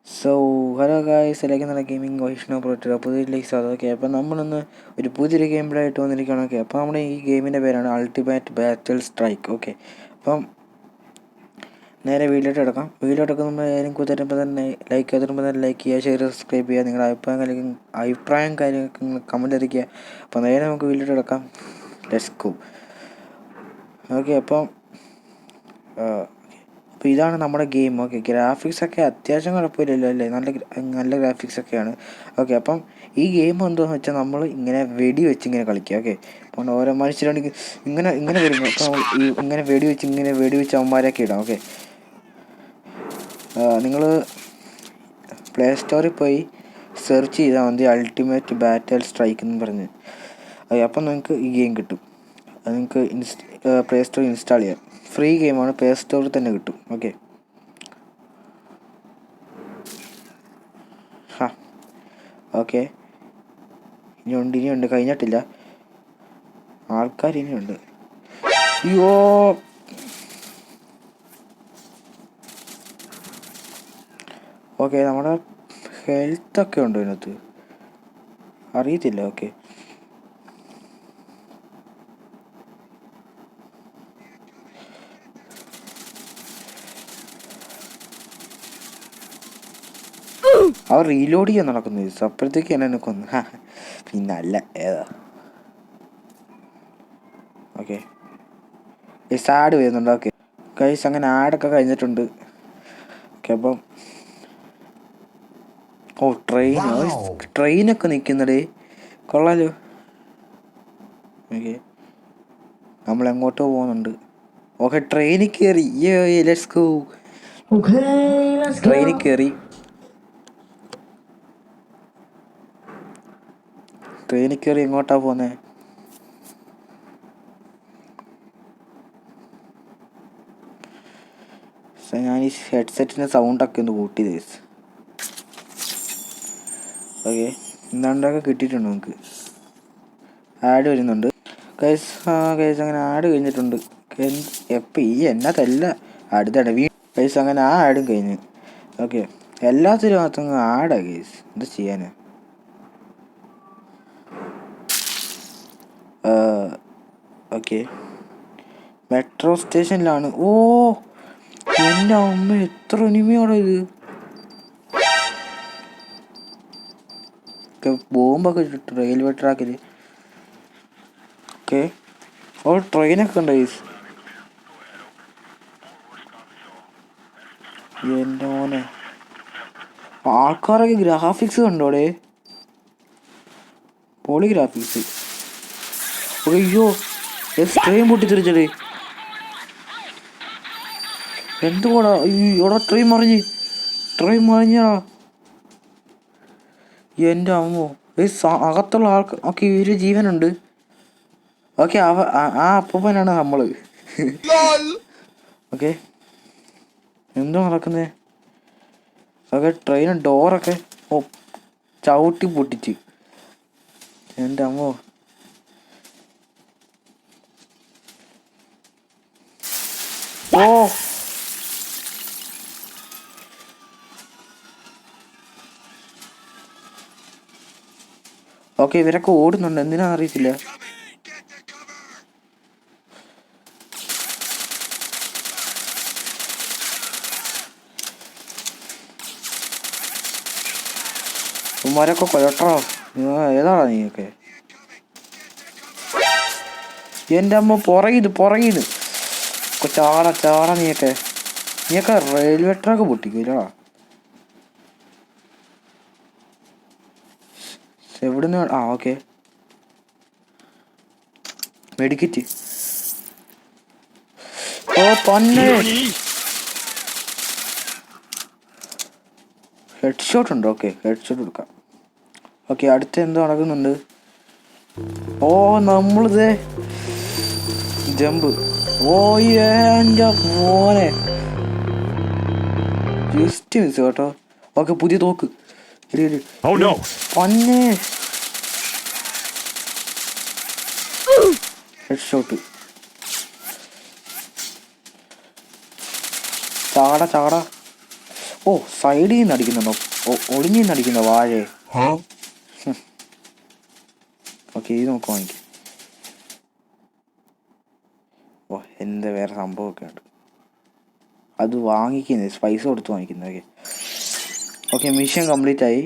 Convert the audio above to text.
So hello guys, എല്ലാവർക്കും നല്ല gaming Vaishnav പ്രോട്ട പുതിയതിലേക്ക് സ്വാഗതം. ഓക്കെ, അപ്പോൾ നമ്മളിന്ന് പുതിയൊരു ഗെയിം പ്ലേ ആയിട്ട് വന്നിരിക്കുകയാണ്. ഓക്കെ, അപ്പോൾ നമ്മുടെ ഈ ഗെയിമിൻ്റെ പേരാണ് അൾട്ടിമേറ്റ് ബാറ്റിൽ സ്ട്രൈക്ക്. ഓക്കെ, അപ്പം നേരെ വീഡിയോട്ട് എടുക്കാം. വീഡിയോട്ടൊക്കെ നമ്മൾ ഏതെങ്കിലും തരുമ്പോൾ തന്നെ ലൈക്ക് ചെയ്യുക, ഷെയർ, സബ്സ്ക്രൈബ് ചെയ്യുക. നിങ്ങളുടെ അഭിപ്രായം കാര്യങ്ങളൊക്കെ കമൻറ്റ് അറിയിക്കുക. അപ്പോൾ നേരെ നമുക്ക് വീഡിയോട്ട് എടുക്കാം. Let's go. ഓക്കെ, അപ്പോൾ ഇതാണ് നമ്മുടെ ഗെയിം. ഓക്കെ, ഗ്രാഫിക്സൊക്കെ അത്യാവശ്യം കുഴപ്പമില്ലല്ലോ അല്ലേ, നല്ല ഗ്രാഫിക്സൊക്കെയാണ്. ഓക്കെ, അപ്പം ഈ ഗെയിം എന്താണെന്ന് വെച്ചാൽ നമ്മൾ ഇങ്ങനെ വെടി വെച്ച് ഇങ്ങനെ കളിക്കുക. ഓക്കെ, അപ്പോൾ ഓരോ മനുഷ്യരാണെങ്കിൽ ഇങ്ങനെ വരുമ്പോൾ അപ്പോൾ ഈ ഇങ്ങനെ വെടി വെച്ച് അവന്മാരൊക്കെ ഇടാം. ഓക്കെ, നിങ്ങൾ പ്ലേ സ്റ്റോറിൽ പോയി സെർച്ച് ചെയ്താൽ മതി അൾട്ടിമേറ്റ് ബാറ്റിൽ സ്ട്രൈക്ക് എന്ന് പറഞ്ഞ്. അപ്പം നിങ്ങൾക്ക് ഈ ഗെയിം കിട്ടും. അത് നിങ്ങൾക്ക് പ്ലേ സ്റ്റോറിൽ ഇൻസ്റ്റാൾ ചെയ്യാം. ഫ്രീ ഗെയിമാണ്, പ്ലേ സ്റ്റോറിൽ തന്നെ കിട്ടും. ഓക്കെ, ഓക്കെ, ഇനിയുണ്ട് കഴിഞ്ഞിട്ടില്ല, ആൾക്കാർ ഇനിയുണ്ട്. അയ്യോ, ഓക്കെ, നമ്മുടെ ഹെൽത്തൊക്കെ ഉണ്ടോ ഇതിനകത്ത് അറിയത്തില്ല. ഓക്കെ, അവർ റീലോഡ് ചെയ്യാൻ നടക്കുന്നു. അപ്പോഴത്തേക്ക് എന്നെ കൊന്നു. പിന്നല്ല ഏതാ. ഓക്കെ, ആഡ് വരുന്നുണ്ട്. ഓക്കെ ഗൈസ്, അങ്ങനെ ആഡൊക്കെ കഴിഞ്ഞിട്ടുണ്ട്. ഓക്കെ, അപ്പം ട്രെയിനൊക്കെ നിൽക്കുന്നതേ കൊള്ളാലോ. ഓക്കെ, നമ്മളെങ്ങോട്ടോ പോകുന്നുണ്ട്. ഓക്കെ, ട്രെയിനിൽ കയറി. Let's go. ട്രെയിനിൽ കയറി. എങ്ങോട്ടാ പോകുന്നത്? ഞാൻ ഈ ഹെഡ്സെറ്റിൻ്റെ സൗണ്ടൊക്കെ ഒന്ന് കൂട്ടി തേച്ച്. ഓക്കെ, എന്താണ്ടൊക്കെ കിട്ടിയിട്ടുണ്ട് നമുക്ക്. ആഡ് വരുന്നുണ്ട് ഗൈസ്. അങ്ങനെ ആഡ് കഴിഞ്ഞിട്ടുണ്ട്. എപ്പോൾ എന്നതല്ല അടുത്തട ഗൈസ്, അങ്ങനെ ആ ആഡും കഴിഞ്ഞ്. ഓക്കെ, എല്ലാത്തിനും മാത്രം ആഡാ ഗൈസ്, എന്ത് ചെയ്യാനാ. ഓക്കെ, മെട്രോ സ്റ്റേഷനിലാണ്. ഓ എൻ്റെ അമ്മ, എത്ര ഇനിമയോടെ ഇത്. ബോംബൊക്കെ ഇട്ടിട്ട് റെയിൽവേ ട്രാക്കിൽ. ഓക്കെ, ട്രെയിനൊക്കെ ഉണ്ട് ഗൈസ്. എൻ്റെ മോനെ, ആൾക്കാരൊക്കെ ഗ്രാഫിക്സ് കണ്ടോടെ, പോളി ഗ്രാഫിക്സ്. അയ്യോ, ട്രെയിൻ പൊട്ടിത്തെറിച്ചടേ. എന്തുകൂടാ, ഇവിടെ ട്രെയിൻ മറിഞ്ഞാ. എൻ്റെ അമ്മോ, അകത്തുള്ള ആൾക്ക് ഒരു ജീവനുണ്ട്. ഓക്കെ, ആ അപ്പൂപ്പനാണ് നമ്മള്. ഓക്കെ, എന്തോ നടക്കുന്നേ. ഓക്കെ, ട്രെയിൻ ഡോറൊക്കെ ചവിട്ടി പൊട്ടിച്ച്. എൻ്റെ അമ്മോ, ഓ ഓക്കെ, ഇവരൊക്കെ ഓടുന്നുണ്ട്, എന്തിനാണെന്ന് അറിയത്തില്ല. ഉമ്മാരൊക്കെ കൊല്ലട്ടോ. ഏതാടാ നീയൊക്കെ? എൻ്റെ അമ്മ, പുറകിന്ന് ചാട. നീയൊക്കെ റെയിൽവേ ട്രാക്ക് പൊട്ടിക്കൂലടാ. എവിടുന്ന്? Okay, medkit. തന്നെ ഹെഡ്ഷോട്ട് ഉണ്ട്. ഓക്കെ, ഹെഡ്ഷോട്ട് എടുക്കാം. ഓക്കെ, അടുത്ത് എന്തോ നടക്കുന്നുണ്ട്. നമ്മളിതേ ജമ്പ്. എൻ്റെ മോനെ, ജസ്റ്റ് മിസ് കേട്ടോ. ഓക്കെ, പുതിയ തോക്ക്. പൊന്നെ, ഹെഡ്ഷോട്ട്. ചാടാ. ഓ സൈഡിൽ നിന്ന് അടിക്കുന്നുണ്ടോ? ഒളിഞ്ഞു നിന്ന് അടിക്കുന്ന വാഴേ. ഓക്കെ ഇത് നമുക്ക് വാങ്ങിക്കാം. ഓ എന്താ വേറെ സംഭവമൊക്കെ ഉണ്ട്. അത് വാങ്ങിക്കുന്നത് പൈസ കൊടുത്ത് വാങ്ങിക്കുന്നത്. ഓക്കെ ഓക്കെ മിഷൻ കംപ്ലീറ്റ് ആയി.